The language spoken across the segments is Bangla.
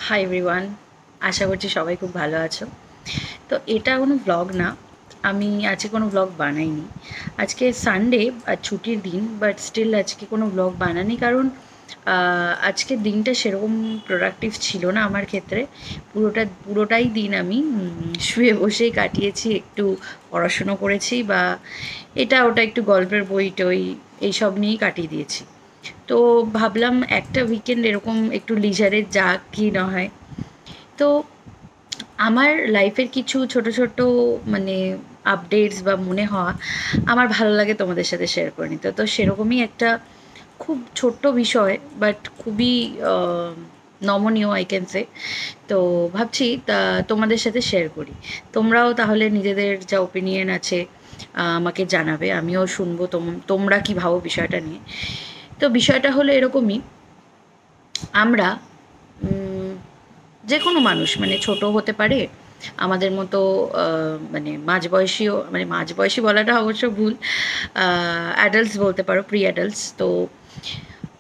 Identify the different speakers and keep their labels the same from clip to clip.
Speaker 1: হাই এভরিওয়ান, আশা করছি সবাই খুব ভালো আছো। তো এটা কোনো ব্লগ না, আমি আজকে কোনো ব্লগ বানাইনি। আজকে সানডে আর ছুটির দিন, বাট স্টিল আজকে কোনো ব্লগ বানানি কারণ আজকের দিনটা সেরকম প্রোডাক্টিভ ছিল না আমার ক্ষেত্রে। পুরোটাই দিন আমি শুয়ে বসেই কাটিয়েছি, একটু পড়াশুনো করেছি বা এটা ওটা একটু গল্পের বই টই এইসব নিয়েই কাটিয়ে দিয়েছি। তো ভাবলাম একটা উইকেন্ড এরকম একটু লিজারের যাক কি না হয়। তো আমার লাইফের কিছু ছোট ছোট মানে আপডেটস বা মনে হওয়া আমার ভালো লাগে তোমাদের সাথে শেয়ার করে নিতে। তো সেরকমই একটা খুব ছোট্ট বিষয়, বাট খুবই নমনীয় আই ক্যান সে। তো ভাবছি তা তোমাদের সাথে শেয়ার করি। তোমরাও তাহলে নিজেদের যা ওপিনিয়ন আছে আমাকে জানাবে, আমিও শুনবো তোমরা কী ভাবো বিষয়টা নিয়ে। তো বিষয়টা হলো এরকমই, আমরা যে কোনো মানুষ মানে ছোট হতে পারে, আমাদের মতো মানে মাঝবয়সীও, মানে মাঝবয়সী বলাটা অবশ্য ভুল, অ্যাডাল্টস বলতে পারো, প্রি অ্যাডাল্টস। তো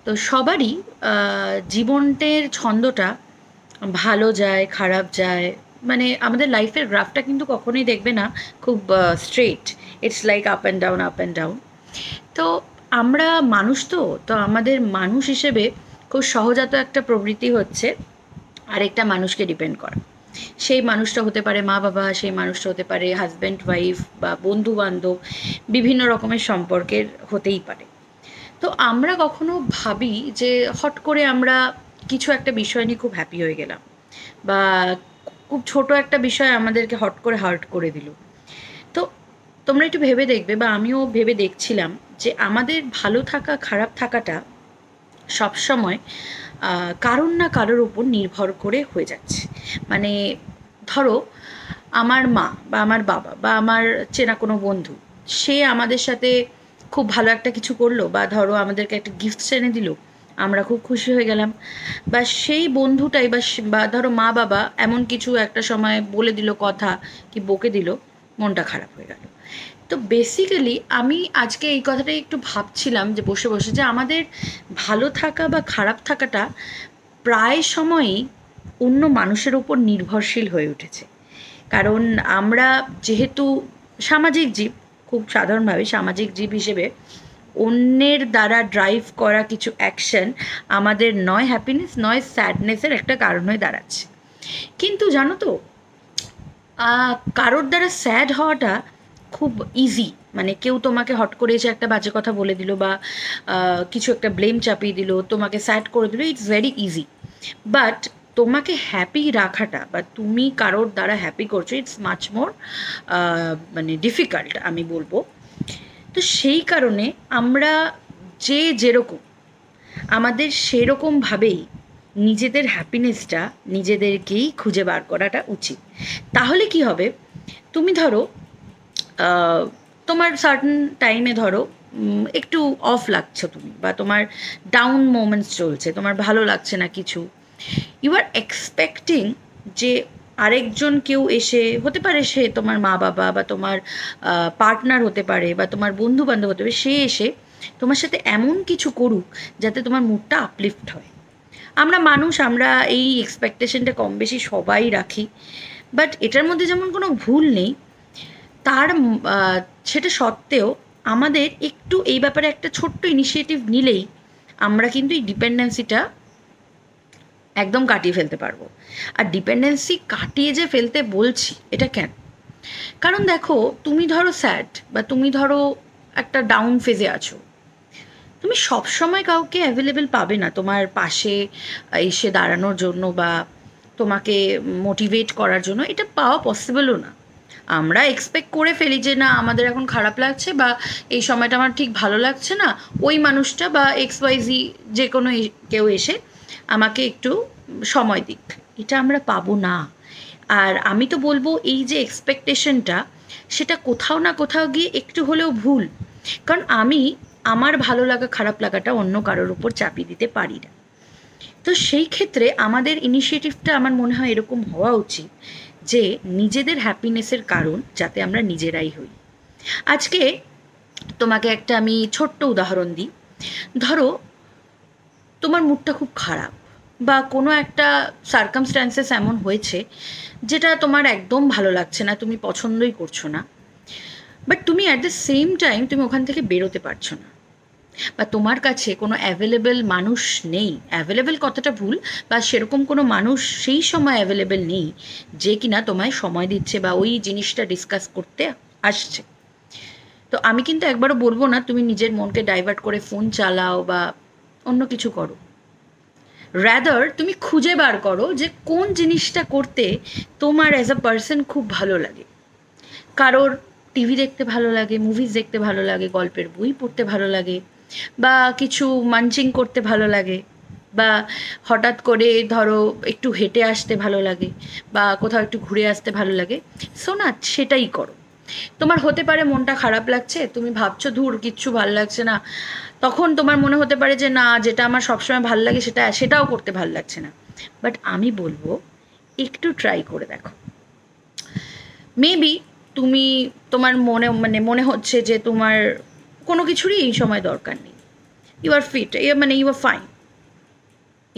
Speaker 1: তো সবারই জীবনের ছন্দটা ভালো যায় খারাপ যায়, মানে আমাদের লাইফের গ্রাফটা কিন্তু কখনোই দেখবে না খুব straight. It's like up and down, up and down. তো আমরা মানুষ, তো আমাদের মানুষ হিসেবে খুব সহজাত একটা প্রবৃত্তি হচ্ছে আরেকটা মানুষকে ডিপেন্ড করা। সেই মানুষটা হতে পারে মা বাবা, সেই মানুষটা হতে পারে হাজব্যান্ড ওয়াইফ বা বন্ধু বান্ধব, বিভিন্ন রকমের সম্পর্কের হতেই পারে। তো আমরা কখনো ভাবি যে হট করে আমরা কিছু একটা বিষয় নিয়ে খুব হ্যাপি হয়ে গেলাম, বা খুব ছোট একটা বিষয় আমাদেরকে হট করে হার্ট করে দিল। তো তোমরা একটু ভেবে দেখবে, বা আমিও ভেবে দেখছিলাম, যে আমাদের ভালো থাকা খারাপ থাকাটা সবসময় কারোর না কারোর উপর নির্ভর করে হয়ে যাচ্ছে। মানে ধরো আমার মা বা আমার বাবা বা আমার চেনা কোনো বন্ধু, সে আমাদের সাথে খুব ভালো একটা কিছু করলো, বা ধরো আমাদেরকে একটা গিফট এনে দিল, আমরা খুব খুশি হয়ে গেলাম। বা সেই বন্ধুটাই বা ধরো মা বাবা এমন কিছু একটা সময় বলে দিল কথা, কি বকে দিল, মনটা খারাপ হয়ে গেল। তো বেসিক্যালি আমি আজকে এই কথাটাই একটু ভাবছিলাম, যে বসে বসে, যে আমাদের ভালো থাকা বা খারাপ থাকাটা প্রায় সময়ই অন্য মানুষের উপর নির্ভরশীল হয়ে উঠেছে। কারণ আমরা যেহেতু সামাজিক জীব, খুব সাধারণভাবে সামাজিক জীব হিসেবে অন্যের দ্বারা ড্রাইভ করা কিছু অ্যাকশন আমাদের নয় হ্যাপিনেস নয় স্যাডনেসের একটা কারণ হয়ে দাঁড়াচ্ছে। কিন্তু জানো তো, কারোর দ্বারা স্যাড হওয়াটা খুব ইজি। মানে কেউ তোমাকে হট করে এসে একটা বাজে কথা বলে দিল, বা কিছু একটা ব্লেম চাপিয়ে দিল, তোমাকে স্যাড করে দিল, ইটস ভেরি ইজি। বাট তোমাকে হ্যাপি রাখাটা, বা তুমি কারোর দ্বারা হ্যাপি করছো, ইটস মাচ মোর মানে ডিফিকাল্ট আমি বলবো। তো সেই কারণে আমরা যে যেরকম, আমাদের সেরকমভাবেই নিজেদের হ্যাপিনেসটা নিজেদেরকেই খুঁজে বার করাটা উচিত। তাহলে কি হবে, তুমি ধরো তোমার সার্টেন টাইমে ধরো একটু অফ লাগছো তুমি, বা তোমার ডাউন মোমেন্টস চলছে, তোমার ভালো লাগছে না কিছু, ইউ আর এক্সপেক্টিং যে আরেকজন কেউ এসে, হতে পারে সে তোমার মা বাবা বা তোমার পার্টনার হতে পারে বা তোমার বন্ধু বান্ধব হতে পারে, সে এসে তোমার সাথে এমন কিছু করুক যাতে তোমার মুডটা আপলিফ্ট হয়। আমরা মানুষ, আমরা এই এক্সপেকটেশনটা কম বেশি সবাই রাখি। বাট এটার মধ্যে যেমন কোনো ভুল নেই, তার সেটা সত্ত্বেও আমাদের একটু এই ব্যাপারে একটা ছোট্ট ইনিশিয়েটিভ নিলেই আমরা কিন্তু এই ডিপেন্ডেন্সিটা একদম কাটিয়ে ফেলতে পারবো। আর ডিপেন্ডেন্সি কাটিয়ে যে ফেলতে বলছি, এটা কেন? কারণ দেখো, তুমি ধরো স্যাড, বা তুমি ধরো একটা ডাউন ফেজে আছো, তুমি সবসময় কাউকে অ্যাভেলেবেল পাবে না তোমার পাশে এসে দাঁড়ানোর জন্য, বা তোমাকে মোটিভেট করার জন্য। এটা পাওয়া পসিবলও না। আমরা এক্সপেক্ট করে ফেলি যে না, আমাদের এখন খারাপ লাগছে, বা এই সময়টা আমার ঠিক ভালো লাগছে না, ওই মানুষটা বা XYZ যে কোনো কেউ এসে আমাকে একটু সময় দিক। এটা আমরা পাবো না। আর আমি তো বলবো, এই যে এক্সপেকটেশনটা, সেটা কোথাও না কোথাও গিয়ে একটু হলেও ভুল। কারণ আমি আমার ভালো লাগা খারাপ লাগাটা অন্য কারোর উপর চাপিয়ে দিতে পারি না। তো সেই ক্ষেত্রে আমাদের ইনিশিয়েটিভটা আমার মনে হয় এরকম হওয়া উচিত, যে নিজেদের হ্যাপিনেসের কারণ যাতে আমরা নিজেরাই হই। আজকে তোমাকে একটা আমি ছোট্ট উদাহরণ দিই। ধরো তোমার মুডটা খুব খারাপ, বা কোনো একটা সার্কামস্ট্যান্সেস এমন হয়েছে যেটা তোমার একদম ভালো লাগছে না, তুমি পছন্দই করছো না, বাট তুমি অ্যাট দ্য সেম টাইম তুমি ওখান থেকে বেরোতে পারছো না, বা তোমার কাছে কোনো অ্যাভেলেবেল মানুষ নেই, অ্যাভেলেবেল কথাটা ভুল, বা সেরকম কোনো মানুষ সেই সময় অ্যাভেলেবেল নেই যে কিনা তোমায় সময় দিচ্ছে বা ওই জিনিসটা ডিসকাস করতে আসছে। তো আমি কিন্তু একবারও বলবো না তুমি নিজের মনকে ডাইভার্ট করে ফোন চালাও বা অন্য কিছু করো, রাদার তুমি খুঁজে বার করো যে কোন জিনিসটা করতে তোমার অ্যাজ আ পার্সন খুব ভালো লাগে। কারোর টিভি দেখতে ভালো লাগে, মুভিজ দেখতে ভালো লাগে, গল্পের বই পড়তে ভালো লাগে, বা কিছু মানচিং করতে ভালো লাগে, বা হঠাৎ করে ধরো একটু হেঁটে আসতে ভালো লাগে, বা কোথাও একটু ঘুরে আসতে ভালো লাগে। সো না, সেটাই করো। তোমার হতে পারে মনটা খারাপ লাগছে, তুমি ভাবছো ধুর কিচ্ছু ভাল লাগছে না, তখন তোমার মনে হতে পারে যে না, যেটা আমার সবসময় ভাল লাগে সেটাও করতে ভাল লাগছে না। বাট আমি বলবো একটু ট্রাই করে দেখো। মেবি তুমি তোমার মনে হচ্ছে যে তোমার কোনো কিছুরই এই সময় দরকার নেই, you are fit, you are fine,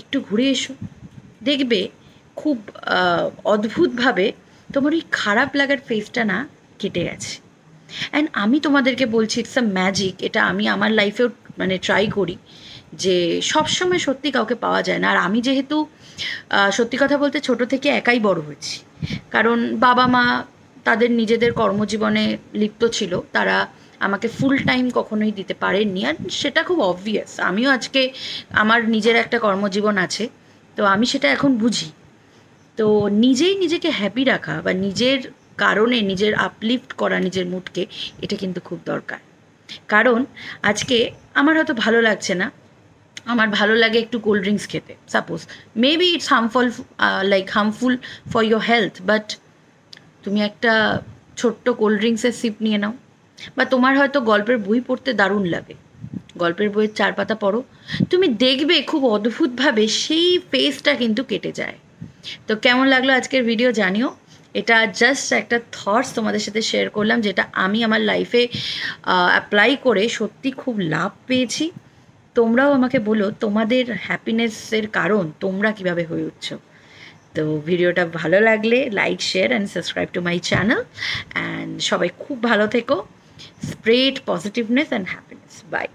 Speaker 1: একটু ঘুরে এসো, দেখবে খুব অদ্ভুতভাবে তোমার ওই খারাপ লাগার ফেসটা না কেটে গেছে। অ্যান্ড আমি তোমাদেরকে বলছি ইটস আ ম্যাজিক, এটা আমি আমার লাইফেও ট্রাই করি, যে সবসময় সত্যি কাউকে পাওয়া যায় না। আর আমি যেহেতু সত্যি কথা বলতে ছোট থেকে একাই বড় হয়েছি, কারণ বাবা মা তাদের নিজেদের কর্মজীবনে লিপ্ত ছিল, তারা আমাকে ফুল টাইম কখনোই দিতে পারেননি, আর সেটা খুব অবভিয়াস। আমিও আজকে আমার নিজের একটা কর্মজীবন আছে, তো আমি সেটা এখন বুঝি। তো নিজেই নিজেকে হ্যাপি রাখা বা নিজের কারণে নিজের আপলিফ্ট করা নিজের মুডকে, এটা কিন্তু খুব দরকার। কারণ আজকে আমার হয়তো ভালো লাগছে না, আমার ভালো লাগে একটু কোল্ড ড্রিঙ্কস খেতে, suppose maybe it's harmful for your health, but তুমি একটা ছোট্ট কোল্ড ড্রিঙ্কসের সিপ নিয়ে নাও। বা তোমার হয়তো গল্পের বই পড়তে দারুণ লাগে, গল্পের বইয়ের 4 পাতা পড়ো, তুমি দেখবে খুব অদ্ভুতভাবে সেই ফেসটা কিন্তু কেটে যায়। তো কেমন লাগলো আজকের ভিডিও জানিও। এটা জাস্ট একটা থটস তোমাদের সাথে শেয়ার করলাম, যেটা আমি আমার লাইফে অ্যাপ্লাই করে সত্যি খুব লাভ পেয়েছি। তোমরাও আমাকে বলো তোমাদের হ্যাপিনেসের কারণ তোমরা কিভাবে হয়ে উঠছো। তো ভিডিওটা ভালো লাগলে like, share and subscribe to my channel. And সবাই খুব ভালো থেকো, spread positiveness and happiness. By.